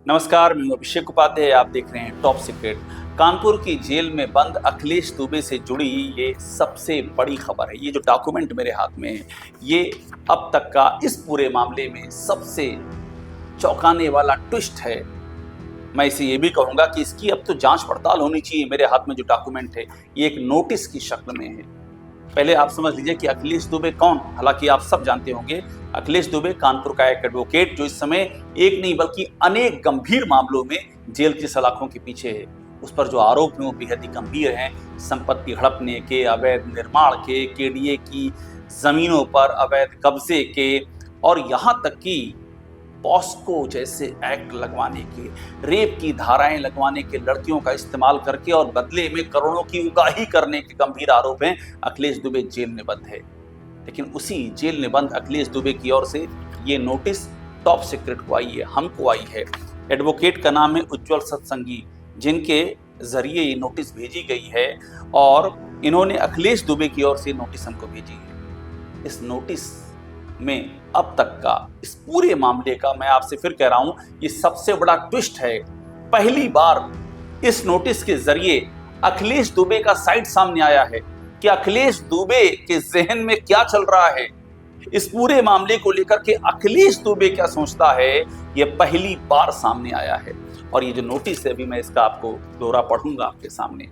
नमस्कार, मैं अभिषेक उपाध्याय। आप देख रहे हैं टॉप सीक्रेट। कानपुर की जेल में बंद अखिलेश दुबे से जुड़ी ये सबसे बड़ी खबर है। ये जो डॉक्यूमेंट मेरे हाथ में है, ये अब तक का इस पूरे मामले में सबसे चौंकाने वाला ट्विस्ट है। मैं इसे ये भी कहूँगा कि इसकी अब तो जांच पड़ताल होनी चाहिए। मेरे हाथ में जो डॉक्यूमेंट है, ये एक नोटिस की शक्ल में है। पहले आप समझ लीजिए कि अखिलेश दुबे कौन। हालांकि आप सब जानते होंगे, अखिलेश दुबे कानपुर का एक एडवोकेट जो इस समय एक नहीं बल्कि अनेक गंभीर मामलों में जेल की सलाखों के पीछे है। उस पर जो आरोप हैं वो बेहद ही गंभीर हैं। संपत्ति हड़पने के, अवैध निर्माण के, केडीए की जमीनों पर अवैध कब्जे के, और यहाँ तक कि पॉस्को जैसे एक्ट लगवाने के, रेप की धाराएं लगवाने के, लड़कियों का इस्तेमाल करके और बदले में करोड़ों की उगाही करने के गंभीर आरोप हैं। अखिलेश दुबे जेल में बंद है। लेकिन उसी जेल में बंद अखिलेश दुबे की ओर से ये नोटिस टॉप सीक्रेट को आई है, हमको आई है। एडवोकेट का नाम है उज्जवल सत्संगी, जिनके जरिए ये नोटिस भेजी गई है और इन्होंने अखिलेश दुबे की ओर से नोटिस हमको भेजी है। इस नोटिस में अब तक का इस पूरे मामले का, मैं आपसे फिर कह रहा हूं, ये सबसे बड़ा ट्विस्ट है। पहली बार इस नोटिस के जरिए अखिलेश दुबे का साइड सामने आया है कि अखिलेश दुबे के जहन में क्या चल रहा है, इस पूरे मामले को लेकर के अखिलेश दुबे क्या सोचता है, ये पहली बार सामने आया है। और ये जो नोटिस है, अभी मैं इसका आपको दोहरा पढ़ूंगा आपके सामने,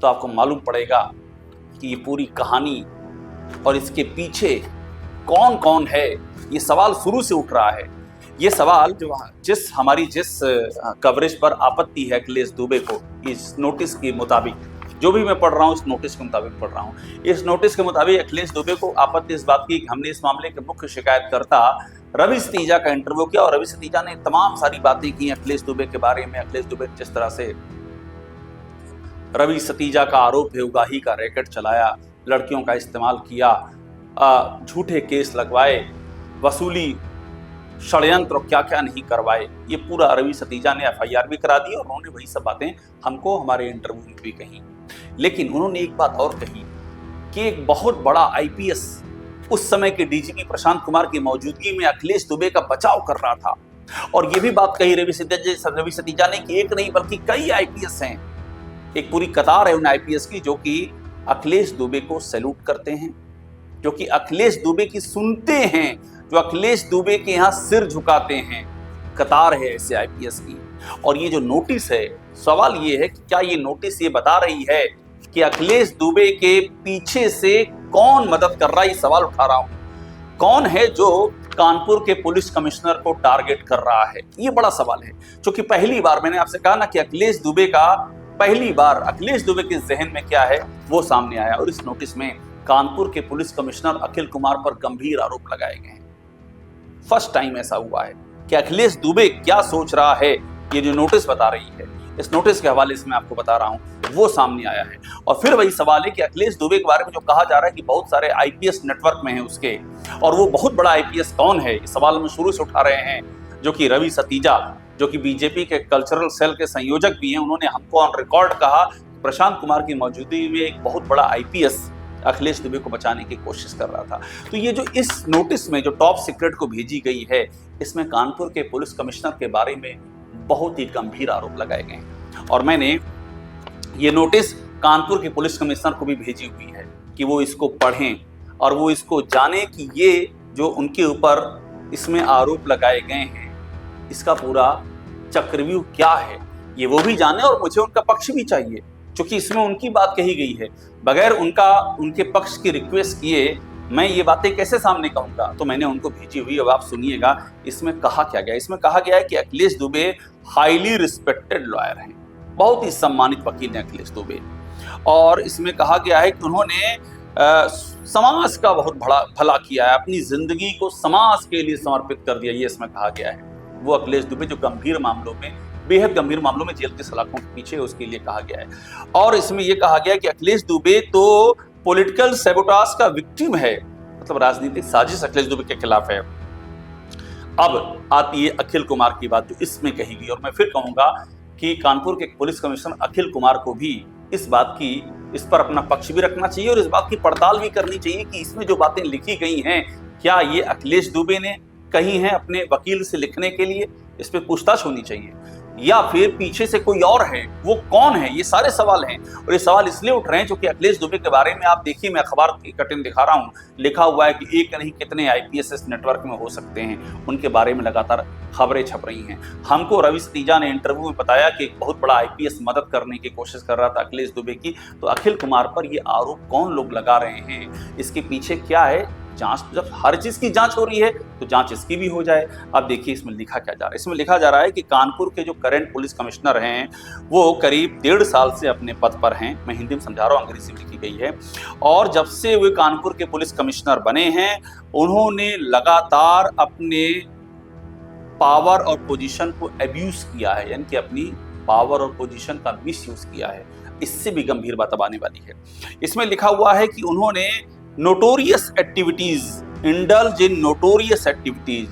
तो आपको मालूम पड़ेगा कि ये पूरी कहानी और इसके पीछे कौन कौन है। ये सवाल शुरू से उठ रहा है। ये सवाल जिस कवरेज पर आपत्ति है अखिलेश दुबे को, इस नोटिस के मुताबिक, जो भी मैं पढ़ रहा हूँ इस नोटिस के मुताबिक पढ़ रहा हूँ। इस नोटिस के मुताबिक अखिलेश दुबे को आपत्ति इस बात की कि हमने इस मामले के मुख्य शिकायतकर्ता रवि सतीजा का इंटरव्यू किया और रवि सतीजा ने तमाम सारी बातें की अखिलेश दुबे के बारे में। अखिलेश दुबे जिस तरह से, रवि सतीजा का आरोप है, उगाही का रैकेट चलाया, लड़कियों का इस्तेमाल किया, झूठे केस लगवाए, वसूली, षड्यंत्र और क्या क्या नहीं करवाए, ये पूरा रवि सतीजा ने एफआईआर भी करा दी और उन्होंने वही सब बातें हमको हमारे इंटरव्यू में भी कही। लेकिन उन्होंने एक बात और कही कि एक बहुत बड़ा आईपीएस उस समय के डीजीपी प्रशांत कुमार की मौजूदगी में अखिलेश दुबे का बचाव कर रहा था। और ये भी बात कही रवि सतीजा ने कि एक नहीं बल्कि कई आईपीएस हैं, एक पूरी कतार है उन आईपीएस की जो कि अखिलेश दुबे को सैल्यूट करते हैं, जो कि अखिलेश दुबे की सुनते हैं, जो अखिलेश दुबे के यहाँ सिर झुकाते हैं। कतार है ऐसे आईपीएस की। और ये जो नोटिस है, सवाल ये है कि क्या ये नोटिस ये बता रही है कि अखिलेश दुबे के पीछे से कौन मदद कर रहा है? ये सवाल उठा रहा हूं। कौन है जो कानपुर के पुलिस कमिश्नर को टारगेट कर रहा है? ये बड़ा सवाल है, क्योंकि पहली बार मैंने आपसे कहा ना कि अखिलेश दुबे के जहन में क्या है वो सामने आया। और इस नोटिस में कानपुर के पुलिस कमिश्नर अखिल कुमार पर गंभीर आरोप लगाए गए हैं। फर्स्ट टाइम ऐसा हुआ है कि अखिलेश दुबे क्या सोच रहा है, ये जो नोटिस बता रही है, इस नोटिस के हवाले से मैं आपको बता रहा हूं, वो सामने आया है। और फिर वही सवाल है कि अखिलेश दुबे के बारे में जो कहा जा रहा है कि बहुत सारे आईपीएस नेटवर्क में है उसके, और वो बहुत बड़ा आईपीएस कौन है, इस सवाल में शुरू से उठा रहे हैं, जो कि रवि सतीजा, जो कि बीजेपी के कल्चरल सेल के संयोजक भी हैं। उन्होंने हमको ऑन रिकॉर्ड कहा प्रशांत कुमार की मौजूदगी में एक बहुत बड़ा आईपीएस अखिलेश दुबे को बचाने की कोशिश कर रहा था। तो ये जो इस नोटिस में जो टॉप सीक्रेट को भेजी गई है, इसमें कानपुर के पुलिस कमिश्नर के बारे में बहुत ही गंभीर आरोप लगाए गए हैं। और मैंने ये नोटिस कानपुर के पुलिस कमिश्नर को भी भेजी हुई है कि वो इसको पढ़ें और वो इसको जाने कि ये जो उनके ऊपर इसमें आरोप लगाए गए हैं, इसका पूरा चक्रव्यूह क्या है, ये वो भी जाने। और मुझे उनका पक्ष भी चाहिए, क्योंकि इसमें उनकी बात कही गई है। बगैर उनके पक्ष की रिक्वेस्ट किए मैं ये बातें कैसे सामने कहूंगा? तो मैंने उनको भेजी हुई। अब आप सुनिएगा इसमें कहा क्या गया। इसमें कहा गया है कि Akhilesh Dubey highly respected lawyer हैं, बहुत ही सम्मानित वकील हैं अखिलेश दुबे। और इसमें कहा गया है कि उन्होंने समाज का बहुत बड़ा भला किया है, अपनी जिंदगी को समाज के लिए समर्पित कर दिया, ये इसमें कहा गया है। वो अखिलेश दुबे जो बेहद गंभीर मामलों में जेल की सलाखों के पीछे, उसके लिए कहा गया है। और इसमें यह कहा गया कि अखिलेश दुबे तो पॉलिटिकल सैबोटाज का विक्टिम है, मतलब राजनीतिक साजिश अखिलेश दुबे के खिलाफ है। अब आती है अखिल कुमार की बात, जो इसमें कही गई। और मैं फिर कहूंगा कि कानपुर के पुलिस कमिश्नर अखिल कुमार को भी इस पर अपना पक्ष भी रखना चाहिए और इस बात की पड़ताल भी करनी चाहिए कि इसमें जो बातें लिखी गई हैं, क्या ये अखिलेश दुबे ने कही हैं अपने वकील से लिखने के लिए, इस पे पूछताछ होनी चाहिए, या फिर पीछे से कोई और है, वो कौन है? ये सारे सवाल हैं। और ये सवाल इसलिए उठ रहे हैं क्योंकि अखिलेश दुबे के बारे में आप देखिए, मैं अखबार की कटिंग दिखा रहा हूँ, लिखा हुआ है कि एक नहीं कितने आईपीएस इस नेटवर्क में हो सकते हैं। उनके बारे में लगातार खबरें छप रही हैं। हमको रवि सतीजा ने इंटरव्यू में बताया कि एक बहुत बड़ा आईपीएस मदद करने की कोशिश कर रहा था अखिलेश दुबे की। तो अखिल कुमार पर ये आरोप कौन लोग लगा रहे हैं, इसके पीछे क्या है? जांच, जब हर चीज की जांच हो रही है तो जांच इसकी भी हो जाए। अब देखिए इसमें लिखा क्या जा रहा है। इसमें लिखा जा रहा है कि कानपुर के जो करंट पुलिस कमिश्नर हैं वो करीब 1.5 साल से अपने पद पर हैं। मैं हिंदी में समझा रहा हूँ, अंग्रेजी में लिखी गई है। और जब से वे कानपुर के पुलिस कमिश्नर बने हैं, उन्होंने लगातार अपने पावर और पोजीशन को एब्यूज किया है, यानी कि अपनी पावर और पोजीशन का मिसयूज किया है। इससे भी गंभीर बात अब आने वाली है। इसमें लिखा हुआ है कि उन्होंने notorious activities, indulge in notorious activities,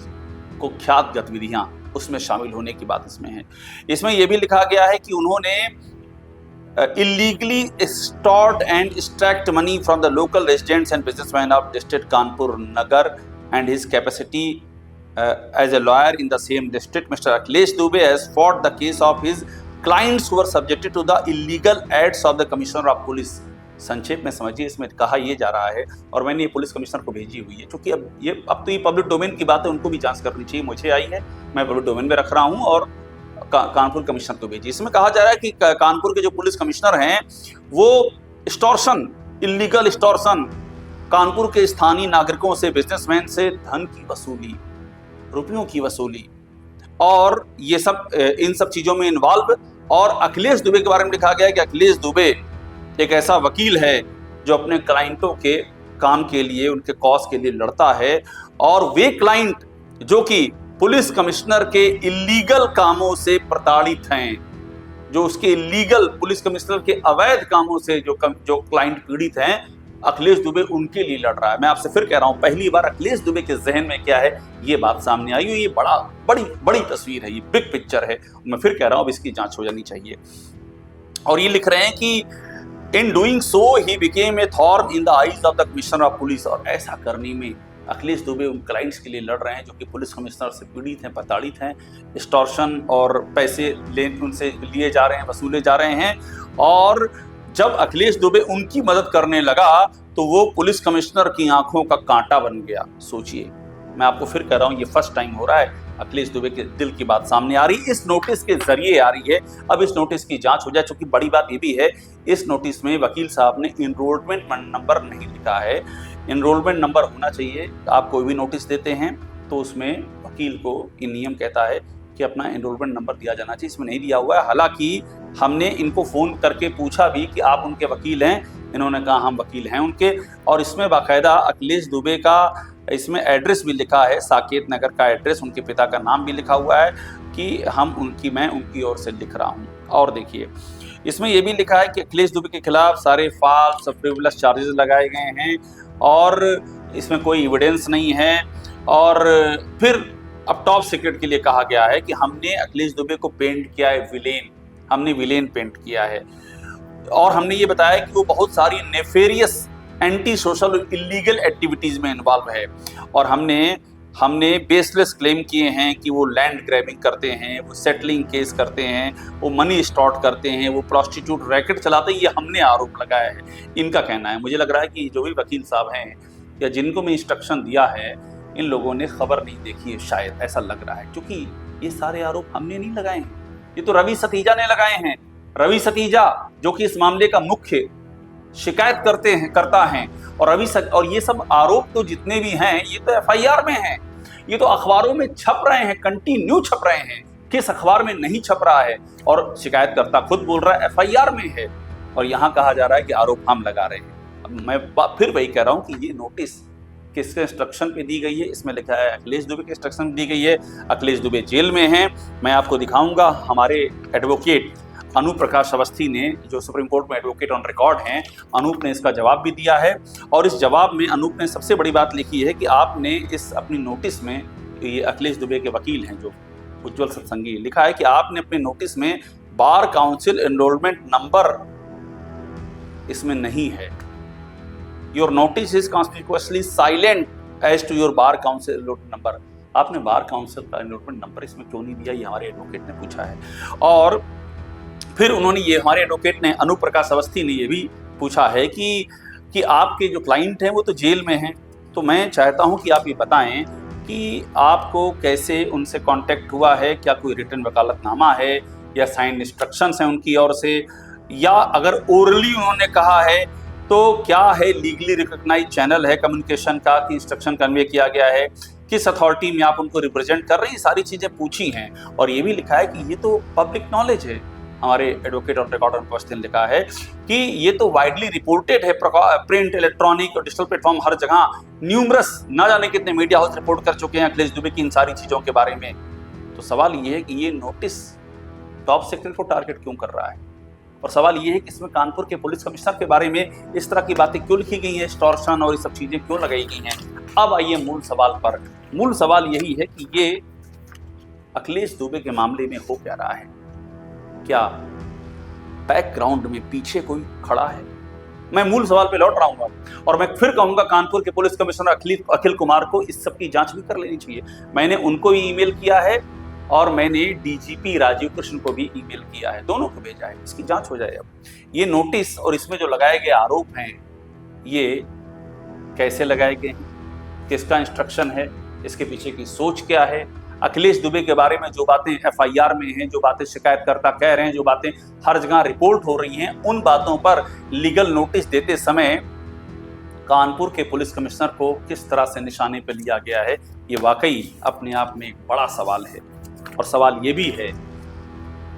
कुख्यात गतिविधियां, उसमें शामिल होने की बात इसमें है। इसमें यह भी लिखा गया है कि उन्होंने illegally extort and extract money from the local residents and businessman of district Kanpur Nagar and his capacity as a lawyer in the same district. Mr. Akhilesh Dubey has fought the case of his clients who were subjected to the illegal acts of the Commissioner of Police. संक्षेप में समझिए, इसमें कहा यह जा रहा है, और मैंने ये पुलिस कमिश्नर को भेजी हुई है, क्योंकि अब तो ये पब्लिक डोमेन की बात है, उनको भी जांच करनी चाहिए। मुझे आई है, मैं पब्लिक डोमेन में रख रहा हूँ, और कानपुर कमिश्नर को भेजी। इसमें कहा जा रहा है कि कानपुर के जो पुलिस कमिश्नर हैं वो एक्सटॉर्शन, इलीगल एक्सटॉर्शन, कानपुर के स्थानीय नागरिकों से, बिजनेसमैन से धन की वसूली, रुपयों की वसूली, और ये सब इन सब चीजों में इन्वॉल्व। और अखिलेश दुबे के बारे में लिखा गया है कि अखिलेश दुबे एक ऐसा वकील है जो अपने क्लाइंटों के काम के लिए, उनके कॉज के लिए लड़ता है, और वे क्लाइंट जो कि पुलिस कमिश्नर के इलीगल कामों से प्रताड़ित हैं, जो उसके इलीगल, पुलिस कमिश्नर के अवैध कामों से जो क्लाइंट पीड़ित हैं, अखिलेश दुबे उनके लिए लड़ रहा है। मैं आपसे फिर कह रहा हूं, पहली बार अखिलेश दुबे के जहन में क्या है ये बात सामने आई। ये बड़ी तस्वीर है, ये बिग पिक्चर है। मैं फिर कह रहा हूं, अब इसकी जांच हो जानी चाहिए। और ये लिख रहे हैं कि in doing so he became a thorn in the eyes of the commissioner of police. और ऐसा करने में अखिलेश दुबे उन क्लाइंट्स के लिए लड़ रहे हैं जो कि पुलिस कमिश्नर से पीड़ित हैं, प्रताड़ित हैं, एक्सटॉर्शन और पैसे उनसे लिए जा रहे हैं, वसूले जा रहे हैं। और जब अखिलेश दुबे उनकी मदद करने लगा तो वो पुलिस कमिश्नर की आंखों का कांटा बन गया। सोचिए, मैं आपको फिर कह रहा हूं, ये फर्स्ट टाइम हो रहा है अखिलेश दुबे के दिल की बात सामने आ रही, इस नोटिस के जरिए आ रही है। अब इस नोटिस की जांच हो जाए। चूंकि बड़ी बात ये भी है, इस नोटिस में वकील साहब ने इनरोलमेंट नंबर नहीं लिखा है। इनरोलमेंट नंबर होना चाहिए। आप कोई भी नोटिस देते हैं तो उसमें वकील को ये नियम कहता है कि अपना एनरोलमेंट नंबर दिया जाना चाहिए। इसमें नहीं दिया हुआ है। हालांकि हमने इनको फ़ोन करके पूछा भी कि आप उनके वकील हैं, इन्होंने कहा हम वकील हैं उनके। और इसमें बाकायदा अखिलेश दुबे का इसमें एड्रेस भी लिखा है, साकेत नगर का एड्रेस, उनके पिता का नाम भी लिखा हुआ है कि मैं उनकी ओर से लिख रहा हूँ। और देखिए, इसमें यह भी लिखा है कि अखिलेश दुबे के खिलाफ सारे फॉल्स और फ्रिवलस चार्जेस लगाए गए हैं और इसमें कोई एविडेंस नहीं है। और फिर अब टॉप सीक्रेट के लिए कहा गया है कि हमने अखिलेश दुबे को पेंट किया है विलेन, हमने विलेन पेंट किया है। और हमने ये बताया कि वो बहुत सारी nefarious, anti social, illegal activities में इन्वॉल्व है। और हमने बेसलेस क्लेम किए हैं कि वो लैंड ग्रैबिंग करते हैं, वो सेटलिंग केस करते हैं, वो मनी स्टॉर्ट करते हैं, वो प्रोस्टिट्यूट रैकेट चलाते हैं। ये हमने आरोप लगाया है, इनका कहना है। मुझे लग रहा है कि जो भी वकील साहब हैं या जिनको मैं इंस्ट्रक्शन दिया है, इन लोगों ने खबर नहीं देखी है, शायद ऐसा लग रहा है। क्योंकि ये सारे आरोप हमने नहीं लगाए हैं, ये तो रवि सतीजा ने लगाए हैं। रवि सतीजा जो कि इस मामले का मुख्य शिकायत करता है। और ये सब आरोप तो जितने भी हैं ये तो एफआईआर में हैं, ये तो अखबारों में छप रहे हैं, कंटिन्यू छप रहे हैं। किस अखबार में नहीं छप रहा है? और शिकायतकर्ता खुद बोल रहा है एफआईआर में है, और यहाँ कहा जा रहा है कि आरोप हम लगा रहे हैं। अब मैं फिर वही कह रहा हूँ कि ये नोटिस किसके इंस्ट्रक्शन पे दी गई है? इसमें लिखा है अखिलेश दुबे के इंस्ट्रक्शन दी गई है। अखिलेश दुबे जेल में हैं। मैं आपको दिखाऊंगा, हमारे एडवोकेट अनूप प्रकाश अवस्थी ने, जो सुप्रीम कोर्ट में एडवोकेट ऑन रिकॉर्ड हैं, अनूप ने इसका जवाब भी दिया है। और इस जवाब में अनूप ने सबसे बड़ी बात लिखी है कि आपने इस अपनी नोटिस में, ये अखिलेश दुबे के वकील हैं जो उज्ज्वल सत्संगी, लिखा है कि आपने अपने नोटिस में बार काउंसिल एनरोलमेंट नंबर इसमें नहीं है। Your notice is conspicuously silent as to your bar council enrolment number. आपने बार काउंसिल का एनरोलमेंट नंबर इसमें क्यों नहीं दिया, ये हमारे एडवोकेट ने पूछा है। और फिर उन्होंने ये, हमारे एडवोकेट ने, अनूप प्रकाश अवस्थी ने ये भी पूछा है कि आपके जो क्लाइंट हैं वो तो जेल में हैं, तो मैं चाहता हूं कि आप ये बताएं कि आपको कैसे उनसे कांटेक्ट हुआ है, क्या कोई रिटन वकालतनामा है या साइन इंस्ट्रक्शंस हैं उनकी ओर से, या अगर ओरली उन्होंने कहा है तो क्या है लीगली रिकॉग्नाइज चैनल है कम्युनिकेशन का कि इंस्ट्रक्शन कन्वे किया गया है, किस अथॉरिटी में आप उनको रिप्रेजेंट कर रहे हैं, ये सारी चीजें पूछी हैं। और ये भी लिखा है कि ये तो पब्लिक नॉलेज है, हमारे एडवोकेट ऑन रिकॉर्ड अवस्थी ने लिखा है कि ये तो वाइडली रिपोर्टेड है, प्रिंट, इलेक्ट्रॉनिक और डिजिटल प्लेटफॉर्म हर जगह न्यूमरस ना जाने कितने मीडिया हाउस रिपोर्ट कर चुके हैं अखिलेश दुबे की इन सारी चीजों के बारे में। तो सवाल ये है कि ये नोटिस टॉप सीक्रेट को टारगेट क्यों कर रहा है, और सवाल ये है कि इसमें कानपुर के पुलिस कमिश्नर के बारे में इस तरह की बातें क्यों लिखी गई हैं, एक्सटॉर्शन और ये सब चीजें क्यों लगाई गई हैं। अब आइए मूल सवाल पर। मूल सवाल यही है कि ये अखिलेश दुबे के मामले में हो क्या रहा है, क्या बैकग्राउंड में पीछे कोई खड़ा है। मैं मूल सवाल पे लौट रहा हूँ और मैं फिर कहूंगा कानपुर के पुलिस कमिश्नर अखिल कुमार को इस सब की जांच भी कर लेनी चाहिए। मैंने उनको भी ईमेल किया है और मैंने डीजीपी राजीव कृष्ण को भी ईमेल किया है, दोनों को भेजा है, इसकी जांच हो जाए। अब ये नोटिस और इसमें जो लगाए गए आरोप हैं ये कैसे लगाए गए हैं, किसका इंस्ट्रक्शन है, इसके पीछे की सोच क्या है, अखिलेश दुबे के बारे में जो बातें एफआईआर में हैं, जो बातें शिकायतकर्ता कह रहे हैं, जो बातें हर जगह रिपोर्ट हो रही हैं, उन बातों पर लीगल नोटिस देते समय कानपुर के पुलिस कमिश्नर को किस तरह से निशाने पर लिया गया है, ये वाकई अपने आप में एक बड़ा सवाल है। और सवाल ये भी है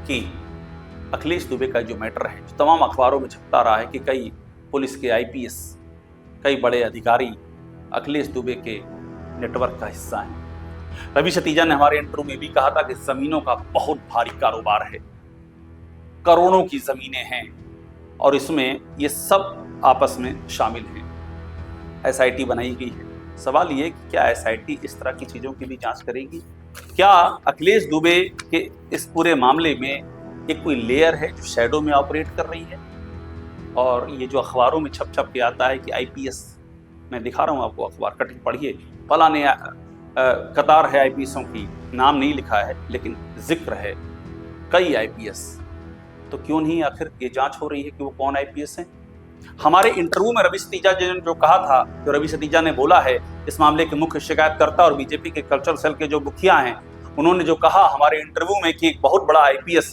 कि अखिलेश दुबे का जो मैटर है, जो तमाम अखबारों में छपता रहा है कि कई पुलिस के आईपीएस, कई बड़े अधिकारी अखिलेश दुबे के नेटवर्क का हिस्सा हैं। रवि सतीजा ने हमारे इंटरव्यू में भी कहा था कि जमीनों का बहुत भारी कारोबार है, करोड़ों की जमीनें हैं और इसमें ये सब आपस में शामिल हैं। एसआईटी बनाई गई है। सवाल ये कि क्या एसआईटी इस तरह की चीजों की भी जांच करेगी? क्या अखिलेश दुबे के इस पूरे मामले में एक कोई लेयर है जो शैडो में ऑपरेट कर रही है? और ये जो अखबारों में छप छप के आता है कि आईपीएस, मैं दिखा रहा हूँ आपको अखबार, कट पढ़िए, फलाने कतार है आईपीएसों की, नाम नहीं लिखा है लेकिन जिक्र है कई आईपीएस, तो क्यों नहीं आखिर ये जांच हो रही है कि वो कौन आईपीएस हैं? हमारे इंटरव्यू में रवि सतीजा जी ने जो कहा था, जो रवि सतीजा ने बोला है, इस मामले के मुख्य शिकायतकर्ता और बीजेपी के कल्चरल सेल के जो मुखिया हैं, उन्होंने जो कहा हमारे इंटरव्यू में कि एक बहुत बड़ा आईपीएस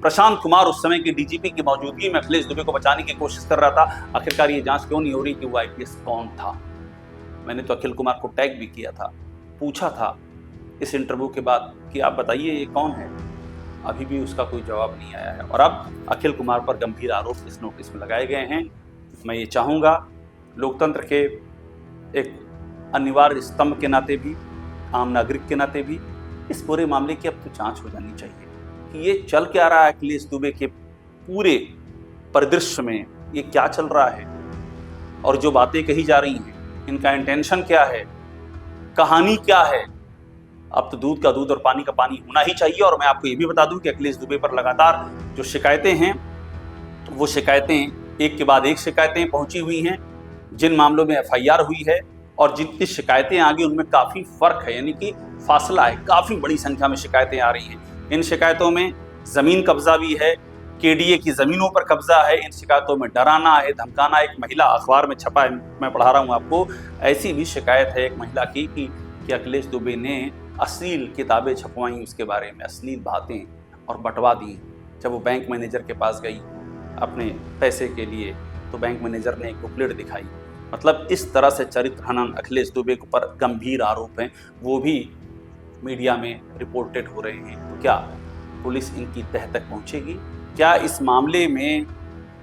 प्रशांत कुमार उस समय की डीजीपी की मौजूदगी में अखिलेश दुबे को बचाने की कोशिश कर रहा था। आखिरकार ये जांच क्यों नहीं हो रही कि वो आईपीएस कौन था? मैंने तो अखिल कुमार को टैग भी किया था, पूछा था इस इंटरव्यू के बाद कि आप बताइए ये कौन है। अभी भी उसका कोई जवाब नहीं आया है और अब अखिल कुमार पर गंभीर आरोप इस नोटिस में लगाए गए हैं। मैं ये चाहूँगा लोकतंत्र के एक अनिवार्य स्तंभ के नाते भी, आम नागरिक के नाते भी, इस पूरे मामले की अब तो जांच हो जानी चाहिए कि ये चल क्या रहा है अखिलेश दुबे के पूरे परिदृश्य में, ये क्या चल रहा है और जो बातें कही जा रही हैं इनका इंटेंशन क्या है, कहानी क्या है। अब तो दूध का दूध और पानी का पानी होना ही चाहिए। और मैं आपको ये भी बता दूं कि अखिलेश दुबे पर लगातार जो शिकायतें हैं वो शिकायतें एक के बाद एक शिकायतें पहुंची हुई हैं। जिन मामलों में एफआईआर हुई है और जितनी शिकायतें आ गई उनमें काफ़ी फर्क है, यानी कि फासला है, काफ़ी बड़ी संख्या में शिकायतें आ रही हैं। इन शिकायतों में ज़मीन कब्जा भी है, केडीए की ज़मीनों पर कब्जा है, इन शिकायतों में डराना है, धमकाना। एक महिला, अखबार में छपा है, मैं पढ़ा रहा हूँ आपको, ऐसी भी शिकायत है एक महिला की कि अखिलेश दुबे ने अश्लील किताबें छपवाई उसके बारे में, अश्लील बातें, और बंटवा दी। जब वो बैंक मैनेजर के पास गई अपने पैसे के लिए तो बैंक मैनेजर ने एक बुकलेट दिखाई। मतलब इस तरह से चरित्र हनन अखिलेश दुबे के ऊपर गंभीर आरोप हैं, वो भी मीडिया में रिपोर्टेड हो रहे हैं। तो क्या पुलिस इनकी तह तक पहुंचेगी? क्या इस मामले में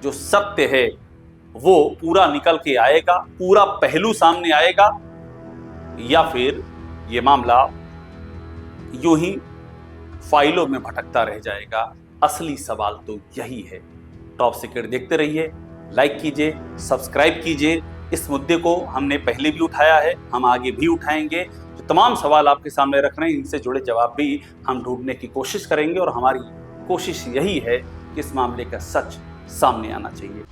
जो सत्य है वो पूरा निकल के आएगा, पूरा पहलू सामने आएगा, या फिर ये मामला यूं ही फाइलों में भटकता रह जाएगा? असली सवाल तो यही है। टॉप सीक्रेट देखते रहिए, लाइक कीजिए, सब्सक्राइब कीजिए। इस मुद्दे को हमने पहले भी उठाया है, हम आगे भी उठाएंगे। जो तमाम सवाल आपके सामने रख रहे हैं इनसे जुड़े जवाब भी हम ढूंढने की कोशिश करेंगे और हमारी कोशिश यही है कि इस मामले का सच सामने आना चाहिए।